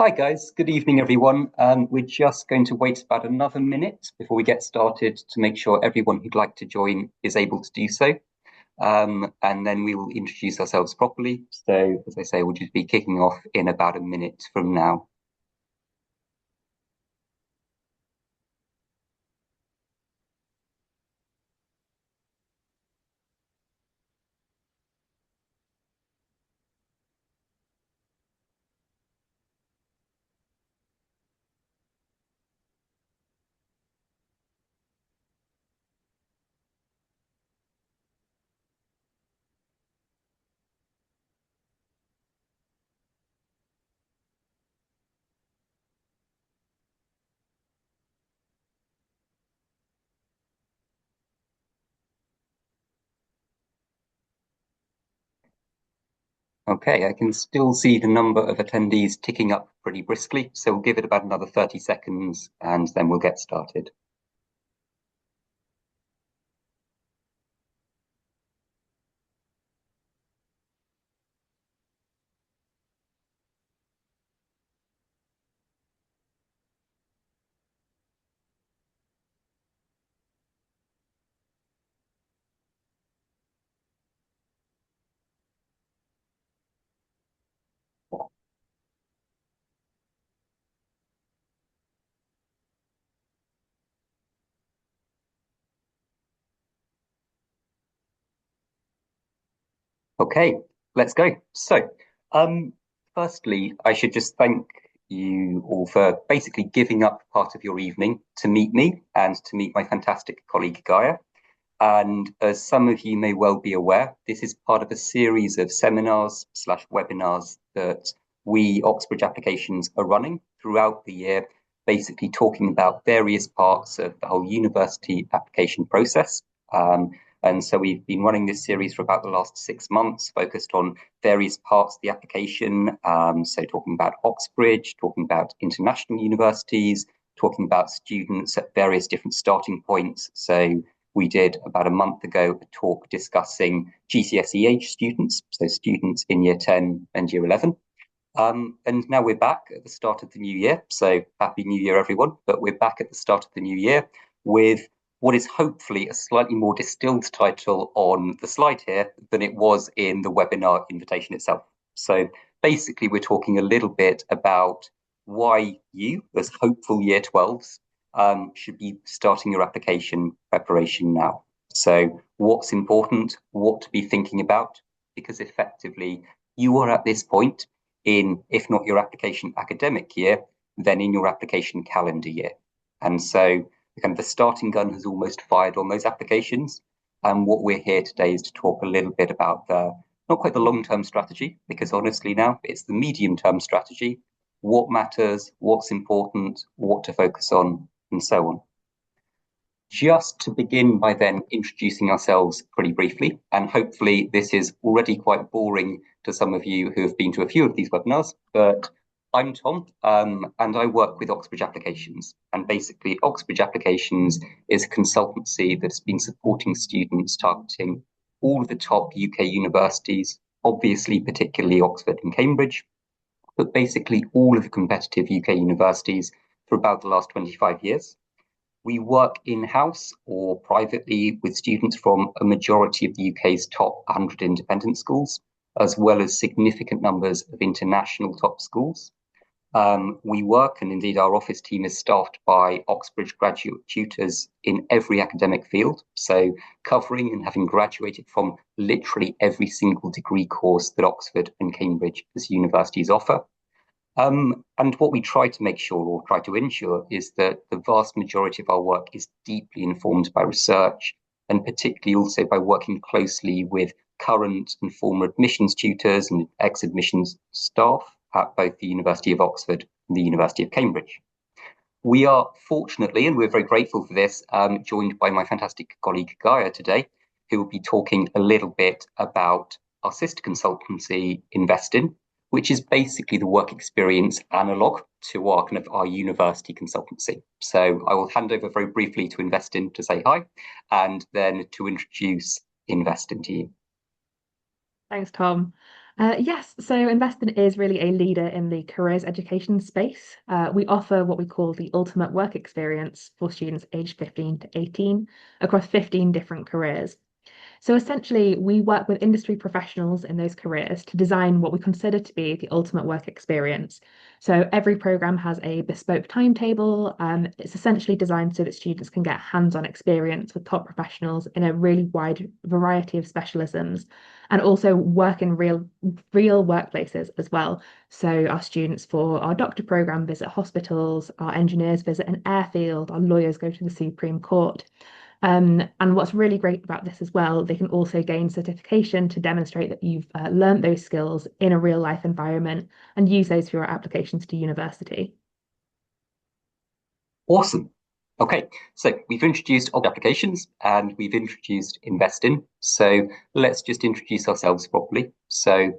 Hi guys, good evening everyone. We're just going to wait about another minute before we get started to make sure everyone who'd like to join is able to do so. And then we will introduce ourselves properly. So, as I say, we'll just be kicking off in about a minute from now. Okay, I can still see the number of attendees ticking up pretty briskly. So we'll give it about another 30 seconds and then we'll get started. Okay, let's go. Um, firstly, I should just thank you all for basically giving up part of your evening to meet me and to meet my fantastic colleague Gaia. And as some of you may well be aware, this is part of a series of seminars slash webinars that we Oxbridge applications are running throughout the year, basically talking about various parts of the whole university application process. And so we've been running this series for about the last 6 months, focused on various parts of the application. So talking about Oxbridge, talking about international universities, talking about students at various different starting points. So we did about a month ago a talk discussing GCSE age students, so students in year 10 and year 11. And now we're back at the start of the new year. So happy new year, everyone. But we're back at the start of the new year with what is hopefully a slightly more distilled title on the slide here than it was in the webinar invitation itself. So basically, we're talking a little bit about why you, as hopeful year 12s, should be starting your application preparation now. So what's important, what to be thinking about, because effectively you are at this point in, if not your application academic year, then in your application calendar year. And so kind of the starting gun has almost fired on those applications. And what we're here today is to talk a little bit about the, not quite the long-term strategy, because honestly now it's the medium-term strategy, what matters, what's important, what to focus on, and so on. Just to begin by then introducing ourselves pretty briefly, and hopefully this is already quite boring to some of you who have been to a few of these webinars, but I'm Tom, and I work with Oxbridge Applications. And basically, Oxbridge Applications is a consultancy that's been supporting students targeting all of the top UK universities, obviously particularly Oxford and Cambridge, but basically all of the competitive UK universities for about the last 25 years. We work in-house or privately with students from a majority of the UK's top 100 independent schools, as well as significant numbers of international top schools. We work, and indeed our office team is staffed by Oxbridge graduate tutors in every academic field, so covering and having graduated from literally every single degree course that Oxford and Cambridge as universities offer. And what we try to make sure or try to ensure is that the vast majority of our work is deeply informed by research and particularly also by working closely with current and former admissions tutors and ex-admissions staff at both the University of Oxford and the University of Cambridge. We are fortunately, and we're very grateful for this, joined by my fantastic colleague Gaia today, who will be talking a little bit about our sister consultancy, Investin, which is basically the work experience analog to our kind of our university consultancy. So I will hand over very briefly to Investin to say hi, and then to introduce Investin to you. Thanks, Tom. Yes, so Investing is really a leader in the careers education space. We offer what we call the ultimate work experience for students aged 15 to 18 across 15 different careers. So essentially, we work with industry professionals in those careers to design what we consider to be the ultimate work experience. So every program has a bespoke timetable. It's essentially designed so that students can get hands-on experience with top professionals in a really wide variety of specialisms and also work in real workplaces as well. So our students for our doctor program visit hospitals, our engineers visit an airfield, our lawyers go to the Supreme Court. And what's really great about this as well, they can also gain certification to demonstrate that you've learned those skills in a real life environment and use those for your applications to university. Awesome. Okay, so we've introduced old applications and we've introduced investing. So let's just introduce ourselves properly. So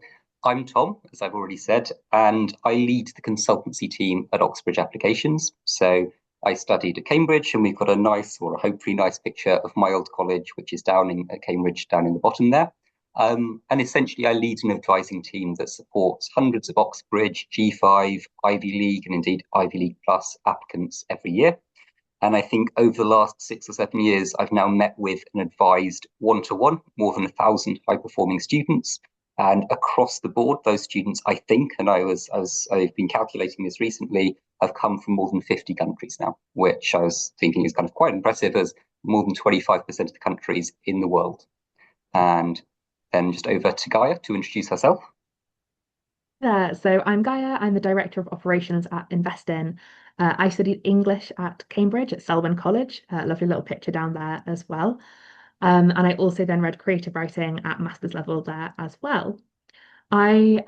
I'm Tom, as I've already said, and I lead the consultancy team at Oxbridge Applications. So I studied at Cambridge, and we've got a nice, or a hopefully nice picture of my old college, which is down in at Cambridge, down in the bottom there. And essentially, I lead an advising team that supports hundreds of Oxbridge, G5, Ivy League, and indeed Ivy League Plus applicants every year. And I think over the last 6 or 7 years, I've now met with and advised one-to-one more than 1,000 high-performing students. And across the board, those students, I think, and I've been calculating this recently, have come from more than 50 countries now, which I was thinking is kind of quite impressive, as more than 25% of the countries in the world. And then just over to Gaia to introduce herself. So I'm Gaia. I'm the Director of Operations at Investin. I studied English at Cambridge at Selwyn College. Lovely little picture down there as well. And I also then read creative writing at master's level there as well. I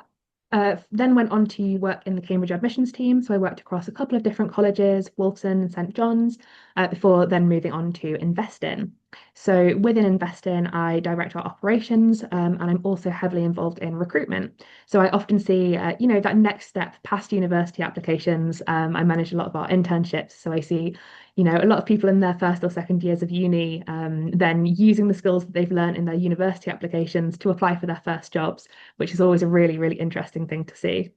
then went on to work in the Cambridge admissions team. So I worked across a couple of different colleges, Walton and St John's, before then moving on to Investin. So within Investin, I direct our operations, and I'm also heavily involved in recruitment. So I often see, that next step past university applications. I manage a lot of our internships. So I see, a lot of people in their first or second years of uni, then using the skills that they've learned in their university applications to apply for their first jobs, which is always a really, really interesting thing to see.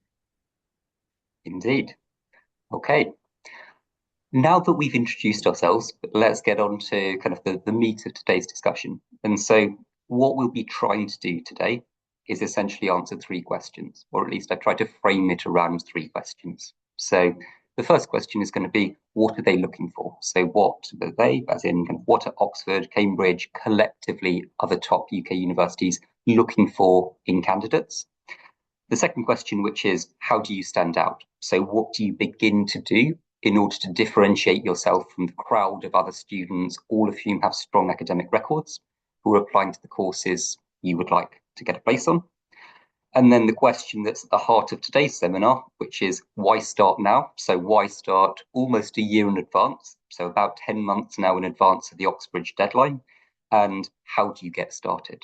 Indeed. Okay. Now that we've introduced ourselves, let's get on to kind of the meat of today's discussion. And so, what we'll be trying to do today is essentially answer three questions, or at least I try to frame it around three questions. So, the first question is going to be, what are they looking for? So, what are they, as in kind of what are Oxford, Cambridge, collectively other top UK universities looking for in candidates? The second question, which is, how do you stand out? So, what do you begin to do in order to differentiate yourself from the crowd of other students, all of whom have strong academic records, who are applying to the courses you would like to get a place on? And then the question that's at the heart of today's seminar, which is why start now? So why start almost a year in advance? So about 10 months now in advance of the Oxbridge deadline. And how do you get started?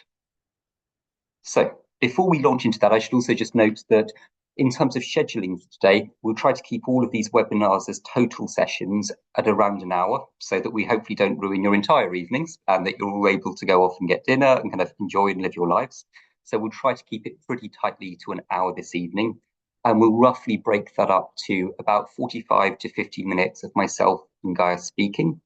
So before we launch into that, I should also just note that in terms of scheduling for today, we'll try to keep all of these webinars as total sessions at around an hour so that we hopefully don't ruin your entire evenings and that you're all able to go off and get dinner and kind of enjoy and live your lives. So we'll try to keep it pretty tightly to an hour this evening. And we'll roughly break that up to about 45 to 50 minutes of myself and Gaia speaking.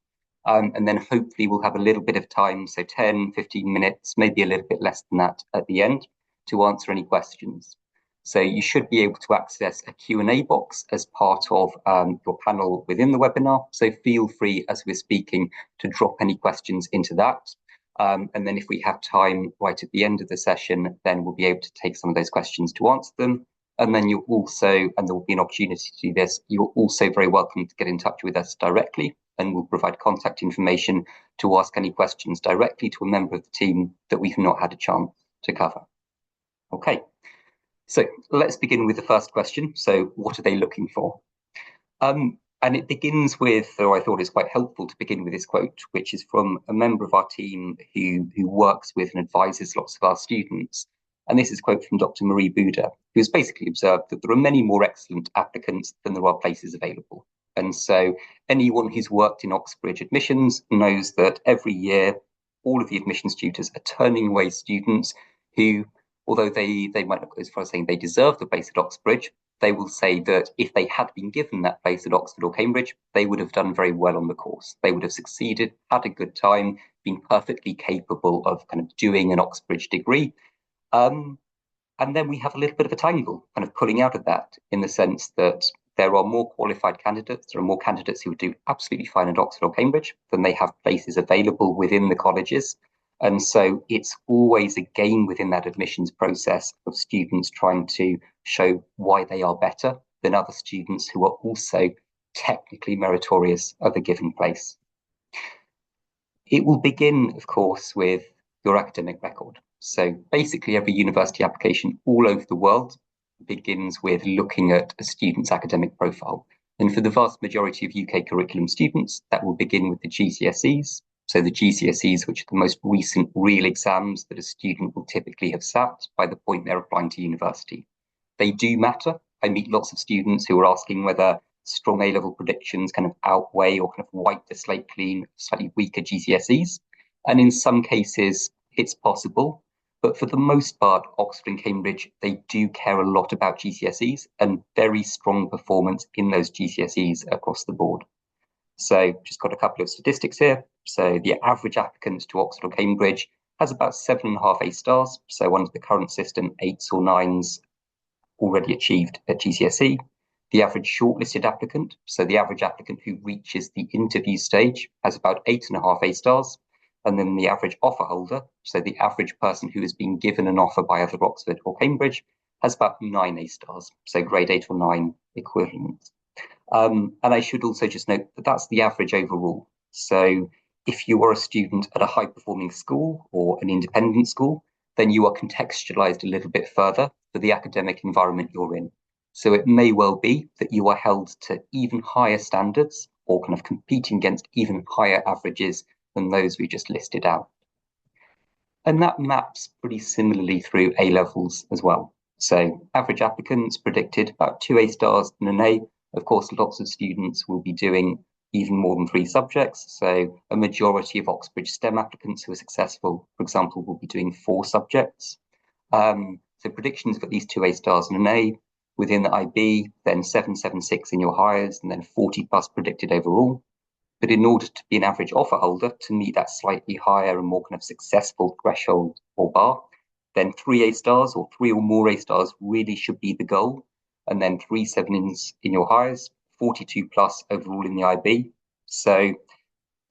And then hopefully we'll have a little bit of time, so 10, 15 minutes, maybe a little bit less than that at the end to answer any questions. So you should be able to access a Q&A box as part of your panel within the webinar. So feel free as we're speaking to drop any questions into that. And then if we have time right at the end of the session, then we'll be able to take some of those questions to answer them. And then you'll also, and there will be an opportunity to do this, you're also very welcome to get in touch with us directly, and we'll provide contact information to ask any questions directly to a member of the team that we've not had a chance to cover. Okay. So let's begin with the first question. So what are they looking for? And it begins with, or I thought it's quite helpful to begin with this quote, which is from a member of our team who works with and advises lots of our students. And this is a quote from Dr. Marie Buda, who has basically observed that there are many more excellent applicants than there are places available. And so anyone who's worked in Oxbridge admissions knows that every year, all of the admissions tutors are turning away students who although they might not go as far as saying they deserve the place at Oxbridge, they will say that if they had been given that place at Oxford or Cambridge, they would have done very well on the course. They would have succeeded, had a good time, been perfectly capable of kind of doing an Oxbridge degree. Um, and then we have a little bit of a tangle kind of pulling out of that in the sense that there are more qualified candidates. There are more candidates who would do absolutely fine at Oxford or Cambridge than they have places available within the colleges. And so it's always a game within that admissions process of students trying to show why they are better than other students who are also technically meritorious of a given place. It will begin, of course, with your academic record. So basically, every university application all over the world begins with looking at a student's academic profile. And for the vast majority of UK curriculum students, that will begin with the GCSEs. So the GCSEs, which are the most recent real exams that a student will typically have sat by the point they're applying to university. They do matter. I meet lots of students who are asking whether strong A-level predictions kind of outweigh or kind of wipe the slate clean, slightly weaker GCSEs. And in some cases, it's possible. But for the most part, Oxford and Cambridge, they do care a lot about GCSEs and very strong performance in those GCSEs across the board. So just got a couple of statistics here. So the average applicant to Oxford or Cambridge has about 7.5 A stars. So under the current system, 8s or 9s already achieved at GCSE. The average shortlisted applicant, so the average applicant who reaches the interview stage, has about 8.5 A stars. And then the average offer holder, so the average person who has been given an offer by either Oxford or Cambridge, has about 9 A stars, so grade 8 or 9 equivalent. And I should also just note that that's the average overall. So if you are a student at a high performing school or an independent school, then you are contextualized a little bit further for the academic environment you're in. So it may well be that you are held to even higher standards or kind of competing against even higher averages than those we just listed out. And that maps pretty similarly through A levels as well. So average applicants predicted about 2 A stars and an A. Of course, lots of students will be doing even more than 3 subjects. So a majority of Oxbridge STEM applicants who are successful, for example, will be doing 4 subjects. So predictions of at least 2 A stars and an A. Within the IB, then 776 in your hires, and then 40 plus predicted overall. But in order to be an average offer holder, to meet that slightly higher and more kind of successful threshold or bar, then 3 A stars or 3 or more A stars really should be the goal. And then 3 7s in your hires, 42 plus overall in the IB. So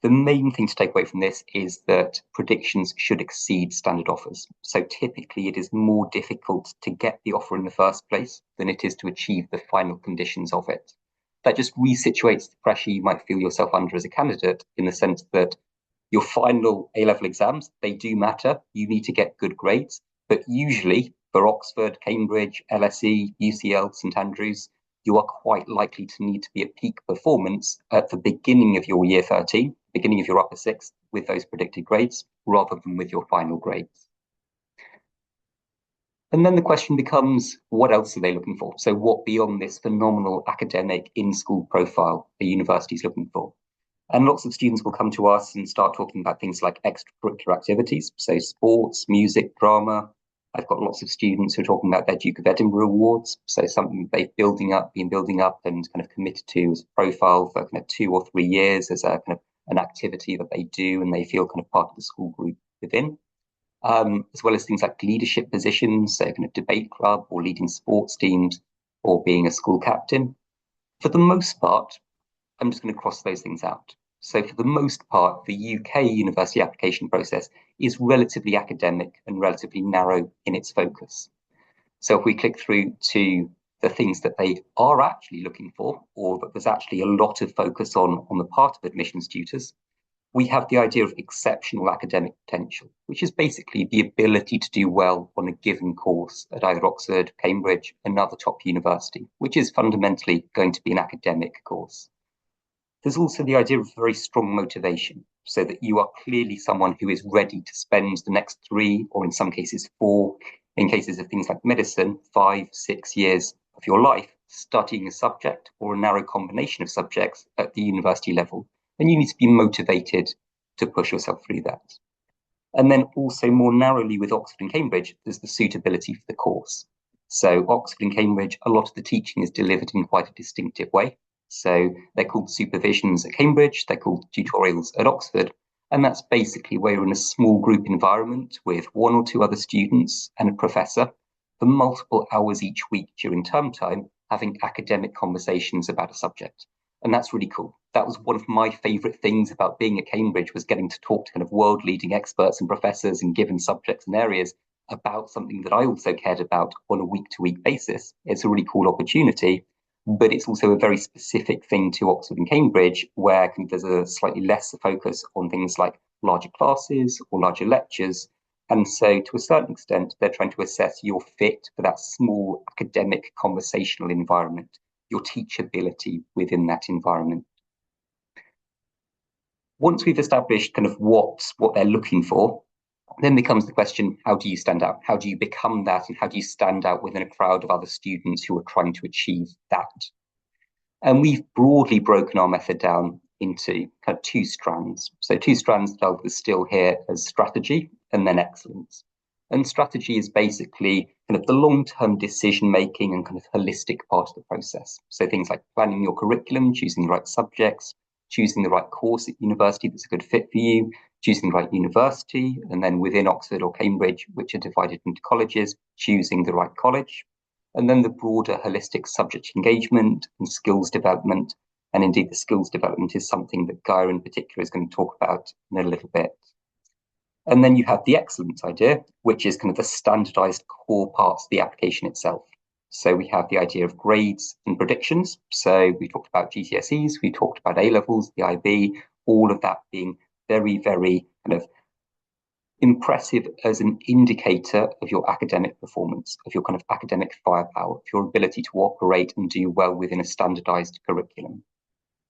the main thing to take away from this is that predictions should exceed standard offers. So typically it is more difficult to get the offer in the first place than it is to achieve the final conditions of it. That just resituates the pressure you might feel yourself under as a candidate in the sense that your final A-level exams, they do matter. You need to get good grades. But usually for Oxford, Cambridge, LSE, UCL, St Andrews, you are quite likely to need to be at peak performance at the beginning of your year 13, beginning of your upper sixth with those predicted grades, rather than with your final grades. And then the question becomes, what else are they looking for? So what beyond this phenomenal academic in-school profile the university is looking for? And lots of students will come to us and start talking about things like extracurricular activities, so sports, music, drama. I've got lots of students who are talking about their Duke of Edinburgh awards, so something they've been building up and kind of committed to as a profile for kind of 2 or 3 years as a kind of an activity that they do and they feel kind of part of the school group within. As well as things like leadership positions, so kind of debate club or leading sports teams or being a school captain. For the most part, I'm just going to cross those things out. So for the most part, the UK university application process is relatively academic and relatively narrow in its focus. So if we click through to the things that they are actually looking for, or that there's actually a lot of focus on the part of admissions tutors, we have the idea of exceptional academic potential, which is basically the ability to do well on a given course at either Oxford, Cambridge, another top university, which is fundamentally going to be an academic course. There's also the idea of very strong motivation, so that you are clearly someone who is ready to spend the next 3, or in some cases 4, in cases of things like medicine, 5, 6 years of your life studying a subject or a narrow combination of subjects at the university level. And you need to be motivated to push yourself through that. And then also more narrowly with Oxford and Cambridge, there's the suitability for the course. So Oxford and Cambridge, a lot of the teaching is delivered in quite a distinctive way. So they're called supervisions at Cambridge, they're called tutorials at Oxford. And that's basically where you're in a small group environment with one or two other students and a professor for multiple hours each week during term time, having academic conversations about a subject. And that's really cool. That was one of my favorite things about being at Cambridge, was getting to talk to kind of world leading experts and professors in given subjects and areas about something that I also cared about on a week to week basis. It's a really cool opportunity, but it's also a very specific thing to Oxford and Cambridge, where there's a slightly less focus on things like larger classes or larger lectures. And so to a certain extent, they're trying to assess your fit for that small academic conversational environment, your teachability within that environment. Once we've established kind of what they're looking for, then becomes the question, how do you stand out? How do you become that? And how do you stand out within a crowd of other students who are trying to achieve that? And we've broadly broken our method down into kind of two strands. So two strands that I'll distill here as strategy and then excellence. And strategy is basically kind of the long-term decision-making and kind of holistic part of the process. So things like planning your curriculum, choosing the right subjects, choosing the right course at university that's a good fit for you, choosing the right university, and then within Oxford or Cambridge, which are divided into colleges, choosing the right college. And then the broader holistic subject engagement and skills development. And indeed, the skills development is something that Gaia in particular is going to talk about in a little bit. And then you have the excellence idea, which is kind of the standardized core parts of the application itself. So we have the idea of grades and predictions. So we talked about GCSEs, we talked about A levels, the IB, all of that being very, very kind of impressive as an indicator of your academic performance, of your kind of academic firepower, of your ability to operate and do well within a standardized curriculum.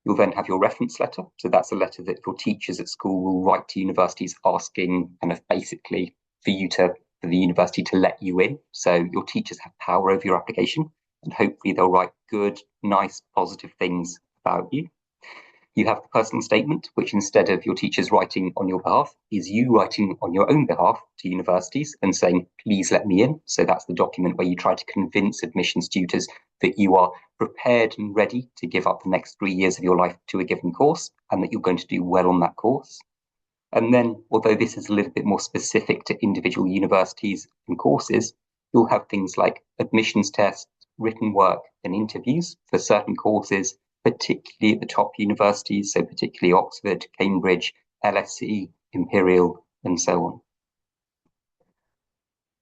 You'll then have your reference letter. So that's a letter that your teachers at school will write to universities asking kind of basically for the university to let you in. So your teachers have power over your application, and hopefully they'll write good, nice, positive things about you. You have the personal statement, which instead of your teachers writing on your behalf, is you writing on your own behalf to universities and saying, please let me in. So that's the document where you try to convince admissions tutors that you are prepared and ready to give up the next 3 years of your life to a given course and that you're going to do well on that course. And then, although this is a little bit more specific to individual universities and courses, you'll have things like admissions tests, written work, and interviews for certain courses, particularly at the top universities, so particularly Oxford, Cambridge, LSE, Imperial, and so on.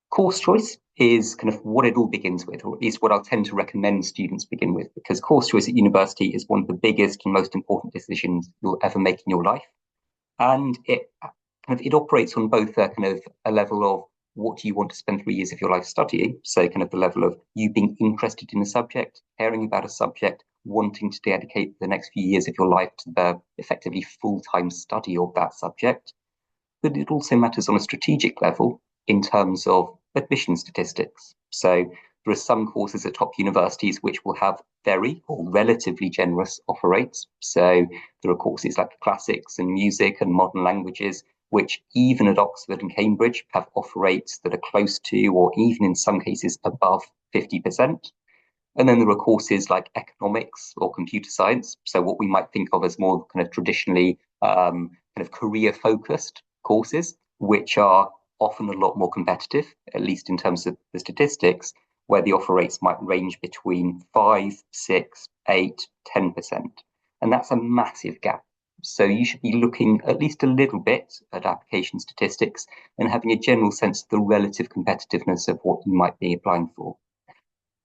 Course choice is kind of what it all begins with, or at least what I'll tend to recommend students begin with, because course choice at university is one of the biggest and most important decisions you'll ever make in your life. And it operates on both a kind of a level of what do you want to spend 3 years of your life studying? So kind of the level of you being interested in a subject, caring about a subject, wanting to dedicate the next few years of your life to the effectively full-time study of that subject. But it also matters on a strategic level in terms of admission statistics. So there are some courses at top universities which will have very or relatively generous offer rates. So there are courses like classics and music and modern languages, which even at Oxford and Cambridge have offer rates that are close to, or even in some cases above 50%. And then there are courses like economics or computer science. So what we might think of as more kind of traditionally kind of career focused courses, which are often a lot more competitive, at least in terms of the statistics, where the offer rates might range between 5, 6, 8, 10%. And that's a massive gap. So you should be looking at least a little bit at application statistics and having a general sense of the relative competitiveness of what you might be applying for.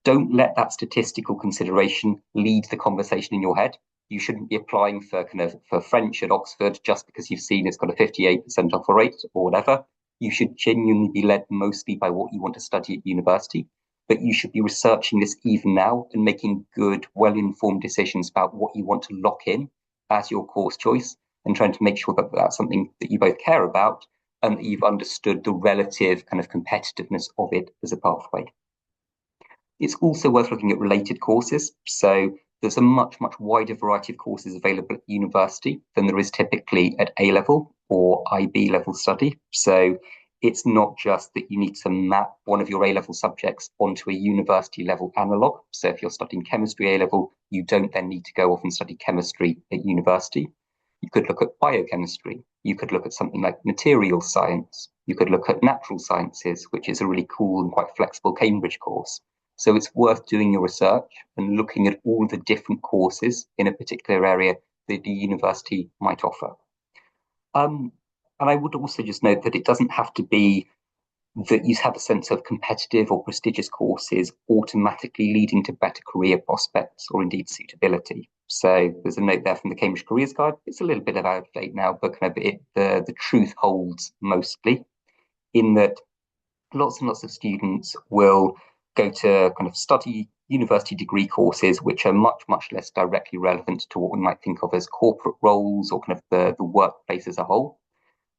Don't let that statistical consideration lead the conversation in your head. You shouldn't be applying for for French at Oxford just because you've seen it's got a 58% offer rate or whatever. You should genuinely be led mostly by what you want to study at university, but you should be researching this even now and making good, well-informed decisions about what you want to lock in as your course choice and trying to make sure that that's something that you both care about and that you've understood the relative kind of competitiveness of it as a pathway. It's also worth looking at related courses. So there's a much, much wider variety of courses available at university than there is typically at A level. or IB level study. So it's not just that you need to map one of your A-level subjects onto a university level analog. So if you're studying chemistry A-level, you don't then need to go off and study chemistry at university. You could look at biochemistry. You could look at something like material science. You could look at natural sciences, which is a really cool and quite flexible Cambridge course. So it's worth doing your research and looking at all the different courses in a particular area that the university might offer. And I would also just note that it doesn't have to be that you have a sense of competitive or prestigious courses automatically leading to better career prospects or indeed suitability. So there's a note there from the Cambridge Careers Guide. It's a little bit out of date now, but kind of the truth holds mostly in that lots and lots of students will go to kind of study university degree courses, which are much, much less directly relevant to what we might think of as corporate roles or kind of the workplace as a whole.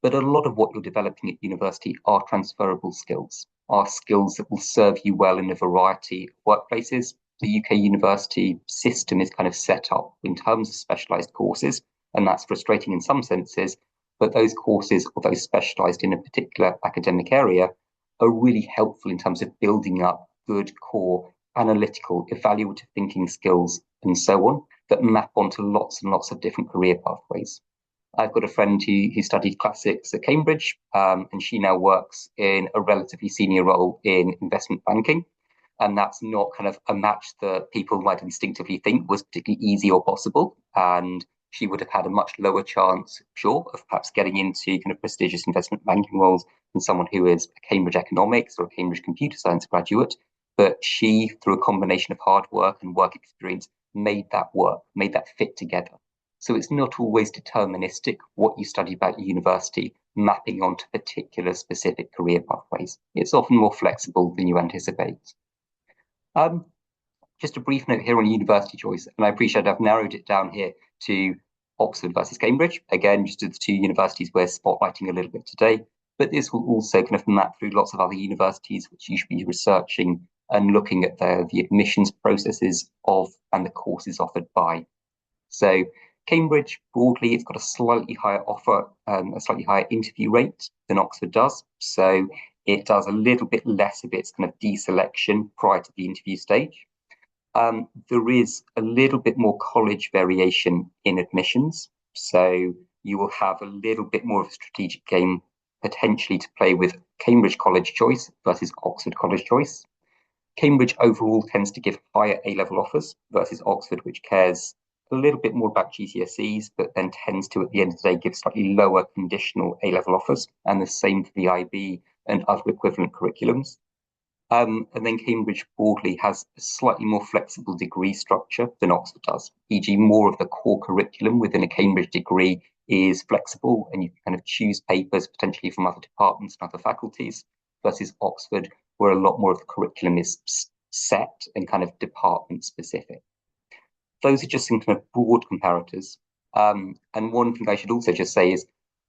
But a lot of what you're developing at university are transferable skills, are skills that will serve you well in a variety of workplaces. The UK university system is kind of set up in terms of specialised courses, and that's frustrating in some senses. But those courses, although specialised in a particular academic area, are really helpful in terms of building up good core analytical, evaluative thinking skills and so on that map onto lots and lots of different career pathways. I've got a friend who studied classics at Cambridge, and she now works in a relatively senior role in investment banking. And that's not kind of a match that people might instinctively think was particularly easy or possible. And she would have had a much lower chance, sure, of perhaps getting into kind of prestigious investment banking roles than someone who is a Cambridge economics or a Cambridge computer science graduate. But she, through a combination of hard work and work experience, made that work, made that fit together. So it's not always deterministic what you study about at university, mapping onto particular specific career pathways. It's often more flexible than you anticipate. Just a brief note here on university choice, and I appreciate I've narrowed it down here to Oxford versus Cambridge. Again, just the two universities we're spotlighting a little bit today, but this will also kind of map through lots of other universities which you should be researching and looking at the admissions processes of and the courses offered by. So Cambridge, broadly, it's got a slightly higher offer, a slightly higher interview rate than Oxford does. So it does a little bit less of its kind of deselection prior to the interview stage. There is a little bit more college variation in admissions. So you will have a little bit more of a strategic game potentially to play with Cambridge College Choice versus Oxford College Choice. Cambridge overall tends to give higher A-level offers versus Oxford, which cares a little bit more about GCSEs, but then tends to, at the end of the day, give slightly lower conditional A-level offers, and the same for the IB and other equivalent curriculums. And then Cambridge broadly has a slightly more flexible degree structure than Oxford does, e.g. more of the core curriculum within a Cambridge degree is flexible, and you can kind of choose papers potentially from other departments and other faculties, versus Oxford, where a lot more of the curriculum is set and kind of department specific. Those are just some kind of broad comparators. And one thing I should also just say is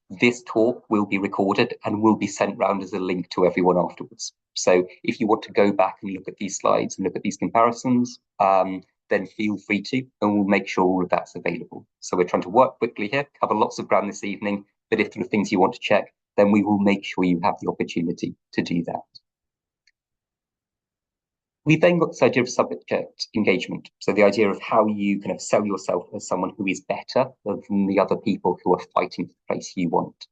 this talk will be recorded and will be sent round as a link to everyone afterwards. So if you want to go back and look at these slides and look at these comparisons, then feel free to, and we'll make sure all of that's available. So we're trying to work quickly here, cover lots of ground this evening, but if there are things you want to check, then we will make sure you have the opportunity to do that. We then got this idea of subject engagement. So the idea of how you kind of sell yourself as someone who is better than the other people who are fighting for the place you want.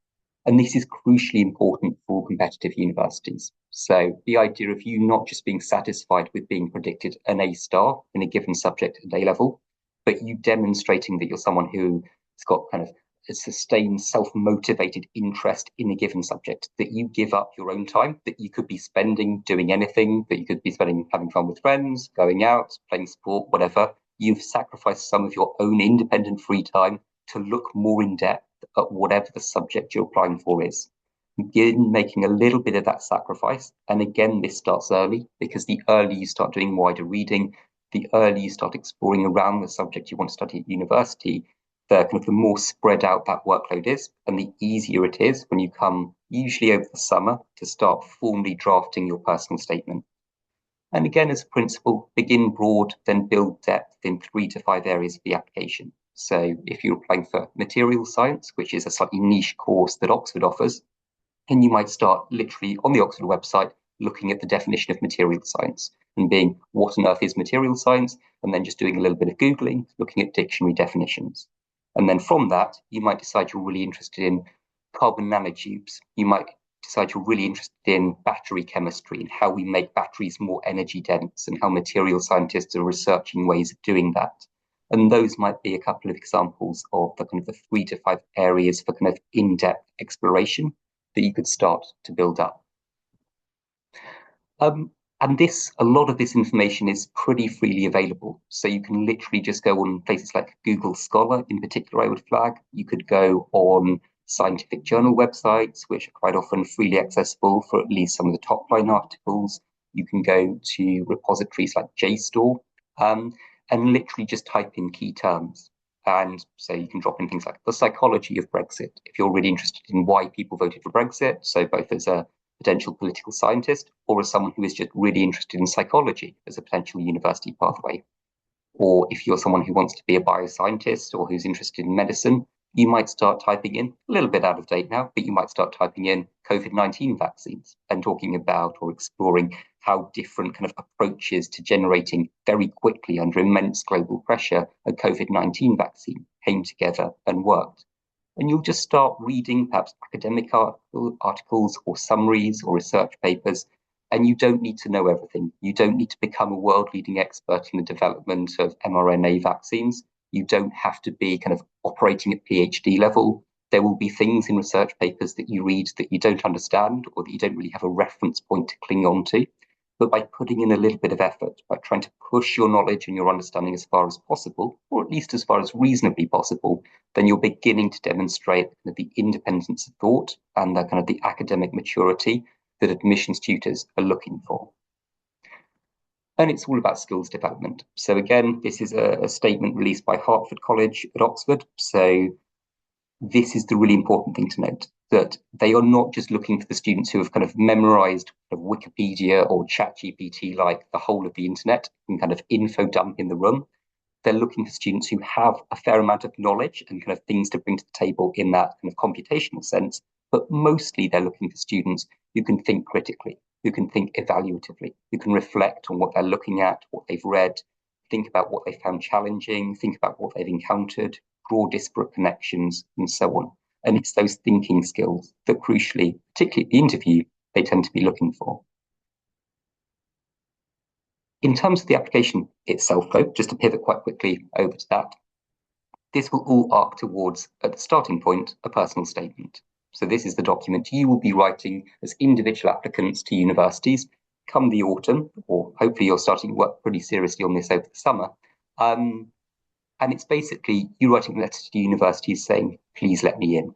And this is crucially important for competitive universities. So the idea of you not just being satisfied with being predicted an A star in a given subject at A level, but you demonstrating that you're someone who's got kind of a sustained self-motivated interest in a given subject, that you give up your own time that you could be spending doing anything, that you could be spending having fun with friends, going out, playing sport, whatever. You've sacrificed some of your own independent free time to look more in depth at whatever the subject you're applying for is. Begin making a little bit of that sacrifice. And again, this starts early, because the earlier you start doing wider reading, the earlier you start exploring around the subject you want to study at university, the more spread out that workload is, and the easier it is when you come, usually over the summer, to start formally drafting your personal statement. And again, as a principle, begin broad, then build depth in 3 to 5 areas of the application. So if you're applying for material science, which is a slightly niche course that Oxford offers, and you might start literally on the Oxford website looking at the definition of material science and being, what on earth is material science? And then just doing a little bit of Googling, looking at dictionary definitions. And then from that, you might decide you're really interested in carbon nanotubes. You might decide you're really interested in battery chemistry and how we make batteries more energy dense and how material scientists are researching ways of doing that. And those might be a couple of examples of the kind of the 3 to 5 areas for kind of in-depth exploration that you could start to build up. And a lot of this information is pretty freely available. So you can literally just go on places like Google Scholar, in particular, I would flag. You could go on scientific journal websites, which are quite often freely accessible for at least some of the top line articles. You can go to repositories like JSTOR, and literally just type in key terms. And so you can drop in things like the psychology of Brexit, if you're really interested in why people voted for Brexit. So both as a potential political scientist or as someone who is just really interested in psychology as a potential university pathway. Or if you're someone who wants to be a bioscientist or who's interested in medicine, you might start typing in, a little bit out of date now, but you might start typing in COVID-19 vaccines and talking about or exploring how different kind of approaches to generating very quickly under immense global pressure a COVID-19 vaccine came together and worked. And you'll just start reading perhaps academic articles or summaries or research papers. And you don't need to know everything. You don't need to become a world-leading expert in the development of mRNA vaccines. You don't have to be kind of operating at PhD level. There will be things in research papers that you read that you don't understand or that you don't really have a reference point to cling on to. But by putting in a little bit of effort, by trying to push your knowledge and your understanding as far as possible, or at least as far as reasonably possible, then you're beginning to demonstrate the independence of thought and the kind of the academic maturity that admissions tutors are looking for. And it's all about skills development. So again, this is a statement released by Hertford College at Oxford. So this is the really important thing to note, that they are not just looking for the students who have kind of memorized Wikipedia or ChatGPT, like the whole of the internet and kind of info dump in the room. They're looking for students who have a fair amount of knowledge and kind of things to bring to the table in that kind of computational sense. But mostly they're looking for students who can think critically, who can think evaluatively, who can reflect on what they're looking at, what they've read, think about what they found challenging, think about what they've encountered, draw disparate connections, and so on. And it's those thinking skills that crucially, particularly at the interview, they tend to be looking for. In terms of the application itself, though, just to pivot quite quickly over to that, this will all arc towards, at the starting point, a personal statement. So this is the document you will be writing as individual applicants to universities come the autumn, or hopefully you're starting to work pretty seriously on this over the summer. And it's basically you writing a letter to universities saying, please let me in.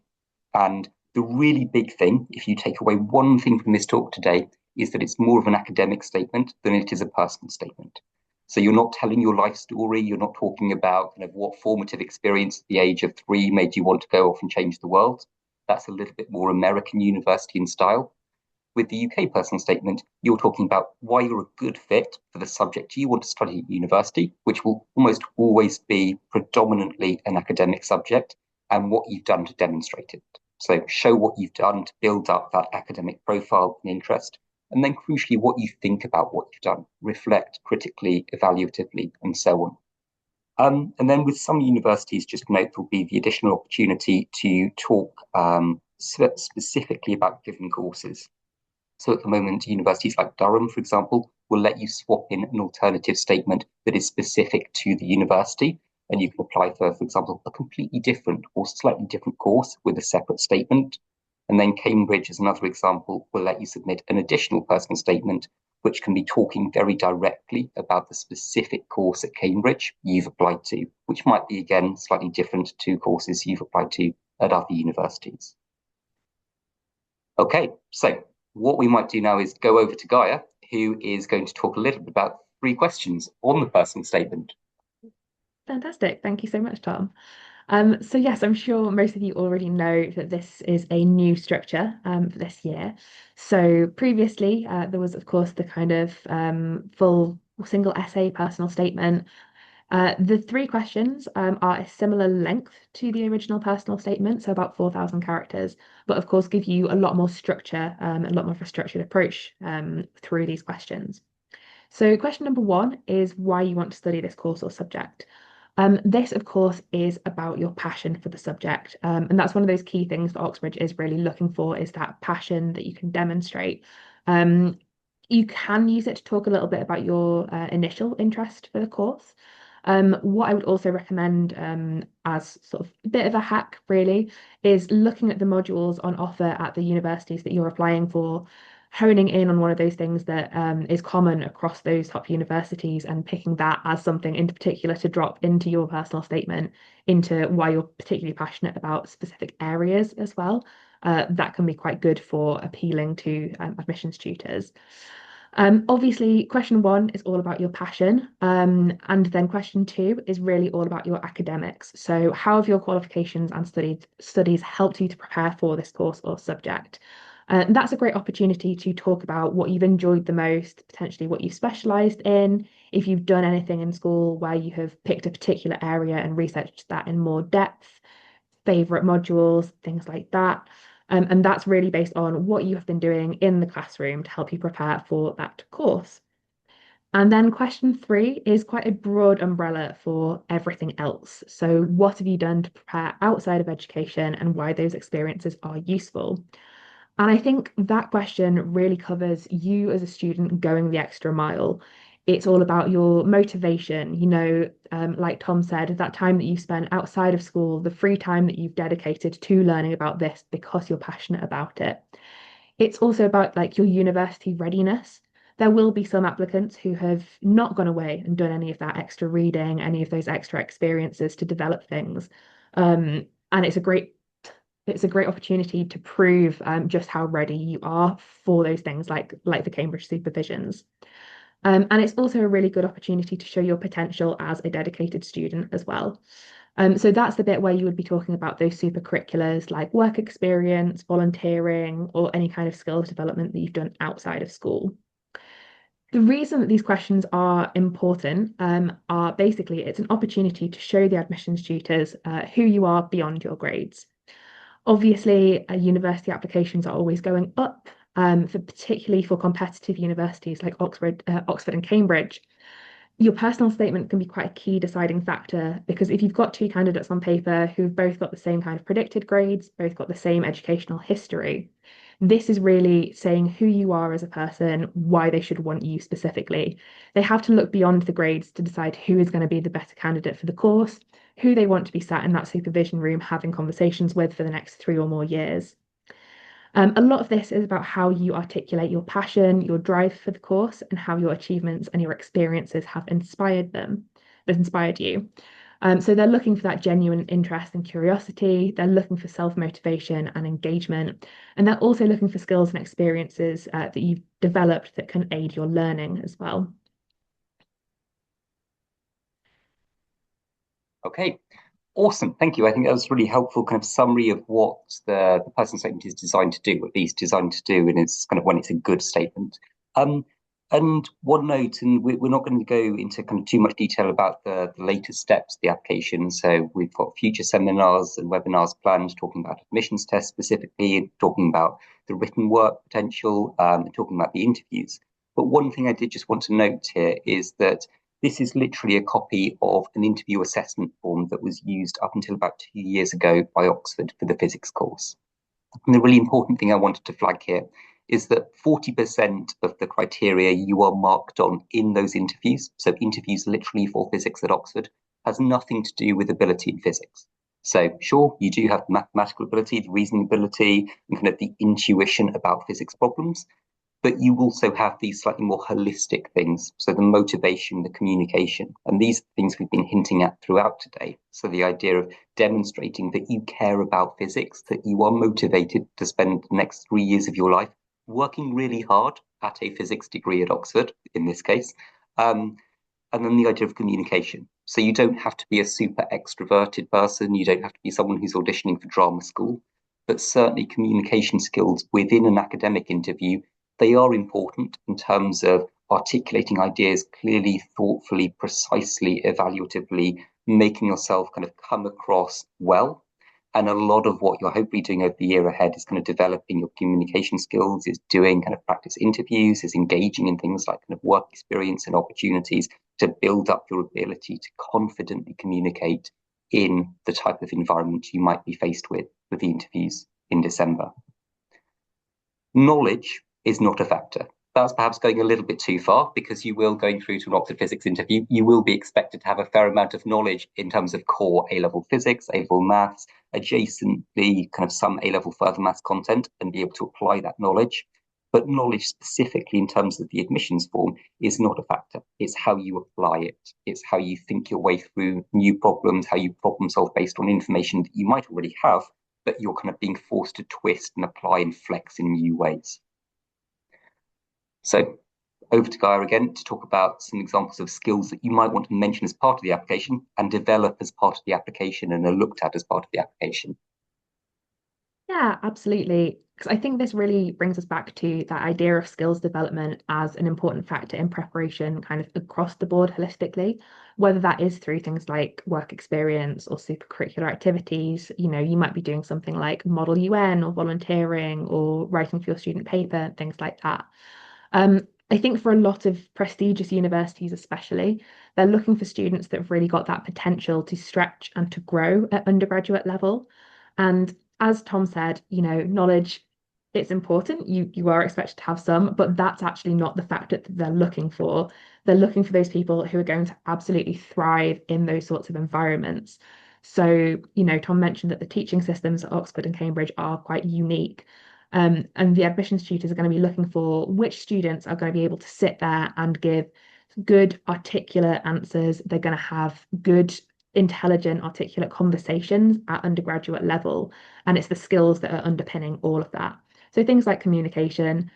And the really big thing, if you take away one thing from this talk today, is that it's more of an academic statement than it is a personal statement. So you're not telling your life story. You're not talking about kind of what formative experience at the age of 3 made you want to go off and change the world. That's a little bit more American university in style. With the UK personal statement, you're talking about why you're a good fit for the subject you want to study at university, which will almost always be predominantly an academic subject, and what you've done to demonstrate it. So show what you've done to build up that academic profile and interest, and then crucially, what you think about what you've done. Reflect critically, evaluatively, and so on. And then with some universities, just note there'll be the additional opportunity to talk specifically about given courses. So at the moment, universities like Durham, for example, will let you swap in an alternative statement that is specific to the university. And you can apply for example, a completely different or slightly different course with a separate statement. And then Cambridge, as another example, will let you submit an additional personal statement, which can be talking very directly about the specific course at Cambridge you've applied to, which might be, again, slightly different to courses you've applied to at other universities. Okay, so what we might do now is go over to Gaia, who is going to talk a little bit about 3 questions on the personal statement. Fantastic. Thank you so much, Tom. So yes, I'm sure most of you already know that this is a new structure for this year. So previously, there was, of course, the kind of full single essay personal statement. The three questions are a similar length to the original personal statement, so about 4,000 characters, but of course give you a lot more structure, a lot more of a structured approach through these questions. So question number one is why you want to study this course or subject. This, of course, is about your passion for the subject. And that's one of those key things that Oxbridge is really looking for is that passion that you can demonstrate. Um, you can use it to talk a little bit about your initial interest for the course. What I would also recommend as sort of a bit of a hack, really, is looking at the modules on offer at the universities that you're applying for, honing in on one of those things that is common across those top universities and picking that as something in particular to drop into your personal statement, into why you're particularly passionate about specific areas as well. That can be quite good for appealing to admissions tutors. Obviously, question one is all about your passion. And then question two is really all about your academics. So how have your qualifications and studies helped you to prepare for this course or subject? That's a great opportunity to talk about what you've enjoyed the most, potentially what you've specialised in, if you've done anything in school where you have picked a particular area and researched that in more depth, favourite modules, things like that. And that's really based on what you have been doing in the classroom to help you prepare for that course. And then question three is quite a broad umbrella for everything else. So, what have you done to prepare outside of education and why those experiences are useful? And I think that question really covers you as a student going the extra mile. It's all about your motivation, like Tom said, that time that you spent outside of school, the free time that you've dedicated to learning about this because you're passionate about it. It's also about like your university readiness. There will be some applicants who have not gone away and done any of that extra reading, any of those extra experiences to develop things. And it's a great opportunity to prove just how ready you are for those things like the Cambridge supervisions. And it's also a really good opportunity to show your potential as a dedicated student as well. So that's the bit where you would be talking about those super curriculars like work experience, volunteering, or any kind of skills development that you've done outside of school. The reason that these questions are important are basically it's an opportunity to show the admissions tutors who you are beyond your grades. Obviously, university applications are always going up, particularly for competitive universities like Oxford and Cambridge. Your personal statement can be quite a key deciding factor because if you've got two candidates on paper who've both got the same kind of predicted grades, both got the same educational history, this is really saying who you are as a person, why they should want you specifically. They have to look beyond the grades to decide who is going to be the better candidate for the course, who they want to be sat in that supervision room having conversations with for the next 3 or more years. A lot of this is about how you articulate your passion, your drive for the course, and how your achievements and your experiences have inspired you. So they're looking for that genuine interest and curiosity. They're looking for self-motivation and engagement. And they're also looking for skills and experiences that you've developed that can aid your learning as well. Okay, awesome. Thank you. I think that was a really helpful kind of summary of what the personal statement is designed to do, what it's designed to do, and it's kind of when it's a good statement. Um, and one note, and we're not going to go into kind of too much detail about the later steps of the application. So we've got future seminars and webinars planned talking about admissions tests specifically, talking about the written work potential, and talking about the interviews. But one thing I did just want to note here is that this is literally a copy of an interview assessment form that was used up until about 2 years ago by Oxford for the physics course. And the really important thing I wanted to flag here is that 40% of the criteria you are marked on in those interviews, so interviews literally for physics at Oxford, has nothing to do with ability in physics. So sure, you do have the mathematical ability, the reasoning ability, and kind of the intuition about physics problems, but you also have these slightly more holistic things. So the motivation, the communication, and these things we've been hinting at throughout today. So the idea of demonstrating that you care about physics, that you are motivated to spend the next 3 years of your life working really hard at a physics degree at Oxford, in this case. And then the idea of communication. So you don't have to be a super extroverted person. You don't have to be someone who's auditioning for drama school, but certainly communication skills within an academic interview, they are important in terms of articulating ideas clearly, thoughtfully, precisely, evaluatively, making yourself kind of come across well. And a lot of what you're hopefully doing over the year ahead is kind of developing your communication skills, is doing kind of practice interviews, is engaging in things like kind of work experience and opportunities to build up your ability to confidently communicate in the type of environment you might be faced with the interviews in December. Knowledge is not a factor. That's perhaps going a little bit too far, because you will, going through to an Oxford physics interview, you will be expected to have a fair amount of knowledge in terms of core A-level physics, A-level maths, adjacently kind of some A-level further maths content, and be able to apply that knowledge. But knowledge specifically in terms of the admissions form is not a factor. It's how you apply it. It's how you think your way through new problems, how you problem solve based on information that you might already have, but you're kind of being forced to twist and apply and flex in new ways. So over to Gaia again to talk about some examples of skills that you might want to mention as part of the application and develop as part of the application and are looked at as part of the application. Yeah, absolutely. Because I think this really brings us back to that idea of skills development as an important factor in preparation, kind of across the board holistically, whether that is through things like work experience or supercurricular activities. You know, you might be doing something like Model UN or volunteering or writing for your student paper, things like that. I think for a lot of prestigious universities, especially, they're looking for students that have really got that potential to stretch and to grow at undergraduate level. And as Tom said, you know, knowledge, it's important. You are expected to have some, but that's actually not the factor that they're looking for. They're looking for those people who are going to absolutely thrive in those sorts of environments. So, you know, Tom mentioned that the teaching systems at Oxford and Cambridge are quite unique. And the admissions tutors are going to be looking for which students are going to be able to sit there and give good, articulate answers. They're going to have good, intelligent, articulate conversations at undergraduate level. And it's the skills that are underpinning all of that. So things like communication,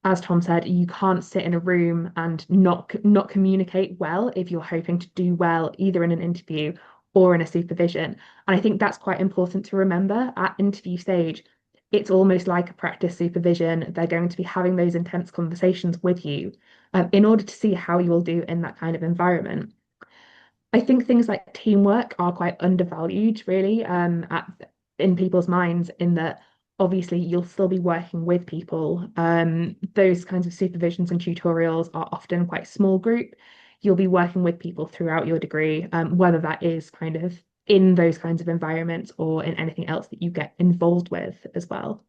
as Tom said, you can't sit in a room and not communicate well if you're hoping to do well either in an interview or in a supervision. And I think that's quite important to remember at interview stage. It's almost like a practice supervision. They're going to be having those intense conversations with you in order to see how you will do in that kind of environment. I think things like teamwork are quite undervalued, really, in people's minds, in that obviously you'll still be working with people. Those kinds of supervisions and tutorials are often quite small group. You'll be working with people throughout your degree, whether that is kind of in those kinds of environments or in anything else that you get involved with as well.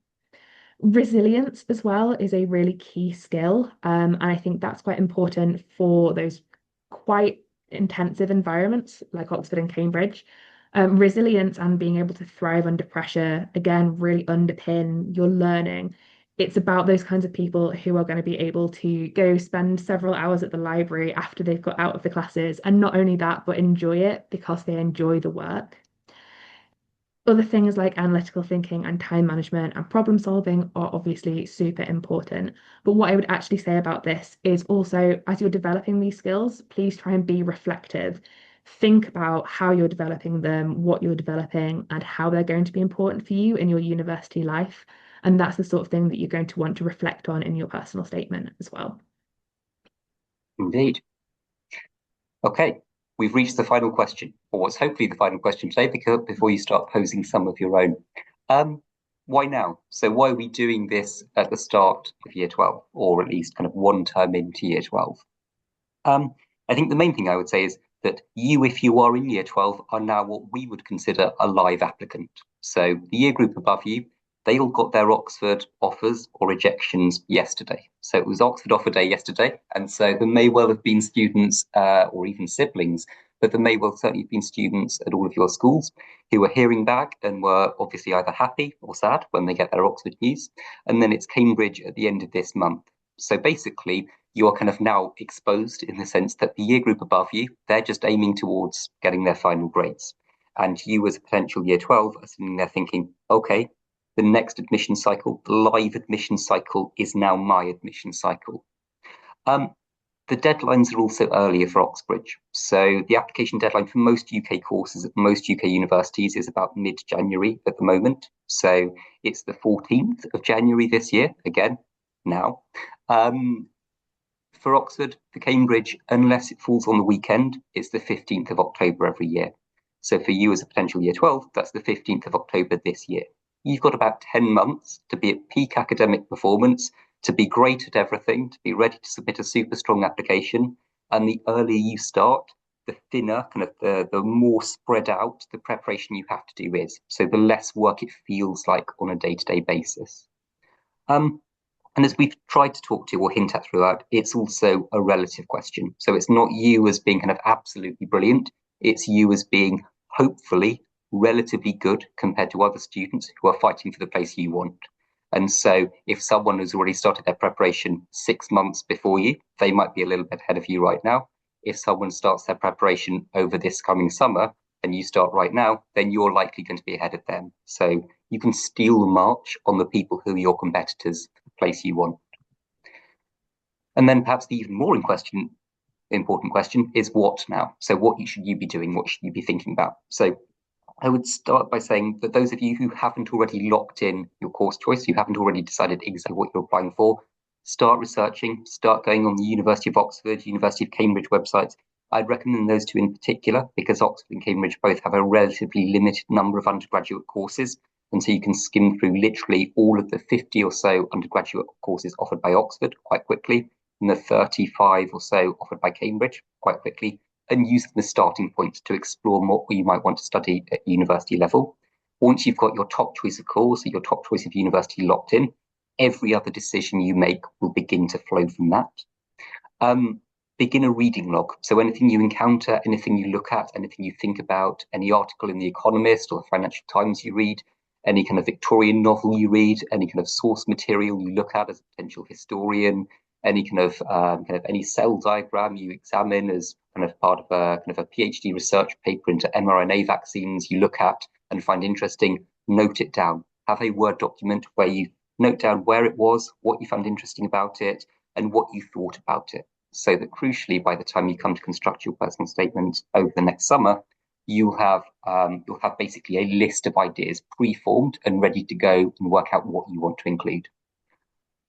Resilience as well is a really key skill. And I think that's quite important for those quite intensive environments like Oxford and Cambridge. Resilience and being able to thrive under pressure, again, really underpin your learning. It's about those kinds of people who are going to be able to go spend several hours at the library after they've got out of the classes, and not only that, but enjoy it because they enjoy the work. Other things like analytical thinking and time management and problem solving are obviously super important. But what I would actually say about this is also, as you're developing these skills, please try and be reflective. Think about how you're developing them, what you're developing, and how they're going to be important for you in your university life. And that's the sort of thing that you're going to want to reflect on in your personal statement as well. Indeed. Okay, we've reached the final question, or what's hopefully the final question today, because before you start posing some of your own. Why now? So why are we doing this at the start of year 12, or at least kind of one term into year 12? I think the main thing I would say is that you, if you are in year 12, are now what we would consider a live applicant. So the year group above you, they all got their Oxford offers or rejections yesterday. So it was Oxford offer day yesterday. And so there may well have been students or even siblings, but there may well certainly have been students at all of your schools who were hearing back and were obviously either happy or sad when they get their Oxford news. And then it's Cambridge at the end of this month. So basically, you are kind of now exposed in the sense that the year group above you, they're just aiming towards getting their final grades. And you as a potential year 12 are sitting there thinking, okay, the next admission cycle, the live admission cycle is now my admission cycle. The deadlines are also earlier for Oxbridge. So the application deadline for most UK courses at most UK universities is about mid-January at the moment. So it's the 14th of January this year, again, now. for Oxford. For Cambridge, unless it falls on the weekend, it's the 15th of October every year. So for you as a potential year 12, that's the 15th of October this year. You've got about 10 months to be at peak academic performance, to be great at everything, to be ready to submit a super strong application. And the earlier you start, the thinner, the more spread out the preparation you have to do is. So the less work it feels like on a day-to-day basis. And as we've tried to talk to or hint at throughout, it's also a relative question. So it's not you as being kind of absolutely brilliant. It's you as being hopefully relatively good compared to other students who are fighting for the place you want. And so if someone has already started their preparation 6 months before you, they might be a little bit ahead of you right now. If someone starts their preparation over this coming summer and you start right now, then you're likely going to be ahead of them. So you can steal the march on the people who are your competitors for the place you want. And then perhaps the even more important question is what now? So what should you be doing? What should you be thinking about? So I would start by saying that those of you who haven't already locked in your course choice, you haven't already decided exactly what you're applying for, start researching, start going on the University of Oxford, University of Cambridge websites. I'd recommend those two in particular because Oxford and Cambridge both have a relatively limited number of undergraduate courses. And so you can skim through literally all of the 50 or so undergraduate courses offered by Oxford quite quickly, and the 35 or so offered by Cambridge quite quickly, and use them as starting points to explore what you might want to study at university level. Once you've got your top choice of course or your top choice of university locked in, every other decision you make will begin to flow from that. Begin a reading log. So anything you encounter, anything you look at, anything you think about, any article in The Economist or the Financial Times you read, any kind of Victorian novel you read, any kind of source material you look at as a potential historian, any kind of any cell diagram you examine as kind of part of a PhD research paper into mRNA vaccines you look at and find interesting, note it down. Have a Word document where you note down where it was, what you found interesting about it, and what you thought about it. So that crucially, by the time you come to construct your personal statement over the next summer, you'll have basically a list of ideas pre-formed and ready to go and work out what you want to include.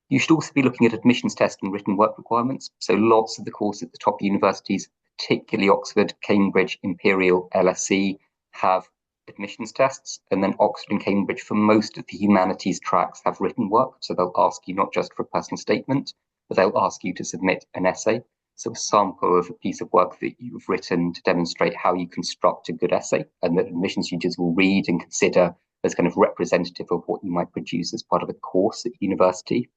You should also be looking at admissions test and written work requirements. So lots of the courses at the top universities, particularly Oxford, Cambridge, Imperial, LSE, have admissions tests. And then Oxford and Cambridge, for most of the humanities tracks, have written work. So they'll ask you not just for a personal statement, but they'll ask you to submit an essay. So a sample of a piece of work that you've written to demonstrate how you construct a good essay, and that admissions tutors will read and consider as kind of representative of what you might produce as part of a course at university.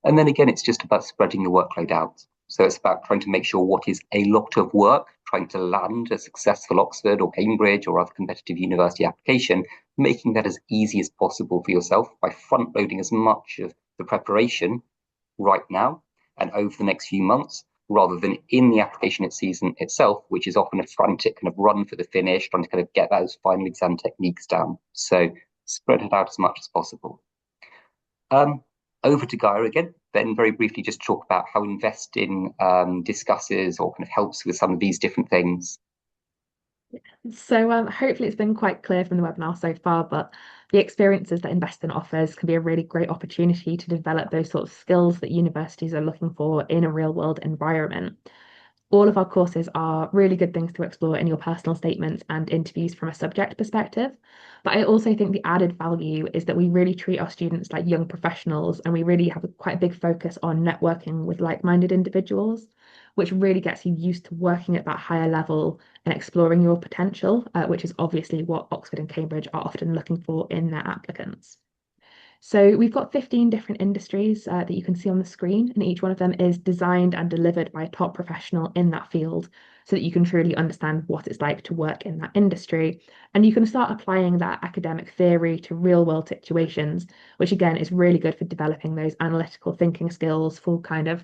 And then again, it's just about spreading the workload out. So it's about trying to make sure what is a lot of work, trying to land a successful Oxford or Cambridge or other competitive university application, making that as easy as possible for yourself by front loading as much of the preparation right now and over the next few months, rather than in the application season itself, which is often a frantic kind of run for the finish, trying to kind of get those final exam techniques down. So spread it out as much as possible. Over to Gaia again, then very briefly just talk about how investing discusses or kind of helps with some of these different things. So hopefully it's been quite clear from the webinar so far, but the experiences that Investing offers can be a really great opportunity to develop those sort of skills that universities are looking for in a real world environment. All of our courses are really good things to explore in your personal statements and interviews from a subject perspective. But I also think the added value is that we really treat our students like young professionals, and we really have quite a big focus on networking with like-minded individuals, which really gets you used to working at that higher level and exploring your potential, which is obviously what Oxford and Cambridge are often looking for in their applicants. So we've got 15 different industries that you can see on the screen, and each one of them is designed and delivered by a top professional in that field so that you can truly understand what it's like to work in that industry. And you can start applying that academic theory to real world situations, which again is really good for developing those analytical thinking skills for kind of